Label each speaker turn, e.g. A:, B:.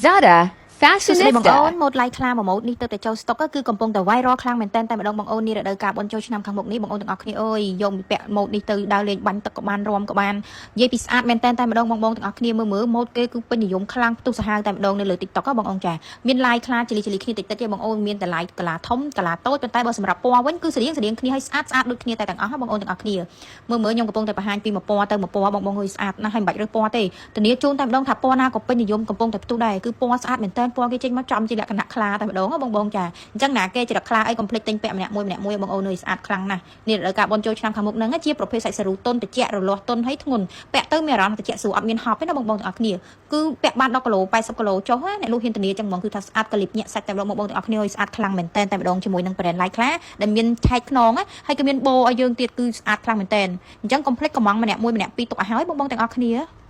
A: Zara
B: សួស្តីបងអូន
A: Fashionista
B: ម៉ូដ like ខ្លាំងមួយម៉ូដនេះទៅតែចូល stock គឺកំពុងតែ viral ខ្លាំងមែនតើតែម្ដងបងអូននេះរដូវកាលបុណ្យចូលឆ្នាំខាងមុខនេះបងអូនទាំងអស់គ្នាអើយយកពាក់ម៉ូដនេះទៅដើរលេងបាញ់ទឹកក៏បានរំក៏បាននិយាយពីស្អាតមែនតើតែម្ដងបងទាំងអស់គ្នាមើលម៉ូដគេគឺពេញនិយមខ្លាំងផ្ទុះសាហាវតែម្ដងនៅលើ TikTok បងអូនចាមាន like ខ្លាចលីគ្នាតិចតិចទេបងអូនមានតែ like កាឡាធំកាឡាតូចប៉ុន្តែបើសម្រាប់ពណ៌វិញគឺស្តៀងគ្នាហើយស្អាតដូចគ្នាតែទាំងអស់បងអូនទាំងអស់គ្នាមើលខ្ញុំកំពុងតែបង្ហាញពីមួយពណ៌ទៅមួយពណ៌បងអើយស្អាតណាស់ហើយមិនបាច់រើសពណ៌ទេធានាជូនតែម្ដងថាពណ៌ណាក៏ពេញនិយមកំពុងតែផ្ទុះដែរគឺពណ៌ស្អាតមែនតើពណ៌គេចេញមកចំជាលក្ខណៈខ្លាតែម្ដងបងចាអញ្ចឹងណាគេចរិតខ្លាអីកុំភ្លេចទិញពាក់ម្នាក់មួយបងអូនអើយស្អាតខ្លាំងណាស់នេះរដូវកាលបុណ្យចូលឆ្នាំខាងមុខហ្នឹងជាប្រភេទសាច់សារូតុនត្រជាក់រលាស់តុនហើយធ្ងន់ពាក់ទៅមានអារម្មណ៍ត្រជាក់ស្រួលអត់មានហប់ទេណាបងទាំងអស់គ្នាគឺពាក់បាន10គីឡូ80គីឡូចុះអ្នកលក់ហ៊ានធានាចឹងហ្មងគឺថាស្អាតកលិបញាក់សាច់តែម្ដងបងទាំងអស់គ្នាអើយស្អាតខ្លាំងមែនតែម្ដងជាមួយនឹង brand like ខ្លាដែលមានឆែកខ្នងហើយក៏មានបូឲ្យយើងទៀតគឺស្អាតខ្លាំងមែនតែអញ្ចឹងកុំភ្លេចកំងម្នាក់មួយម្នាក់ពីរទុកឲ្យហើយបងទាំងអស់គ្នា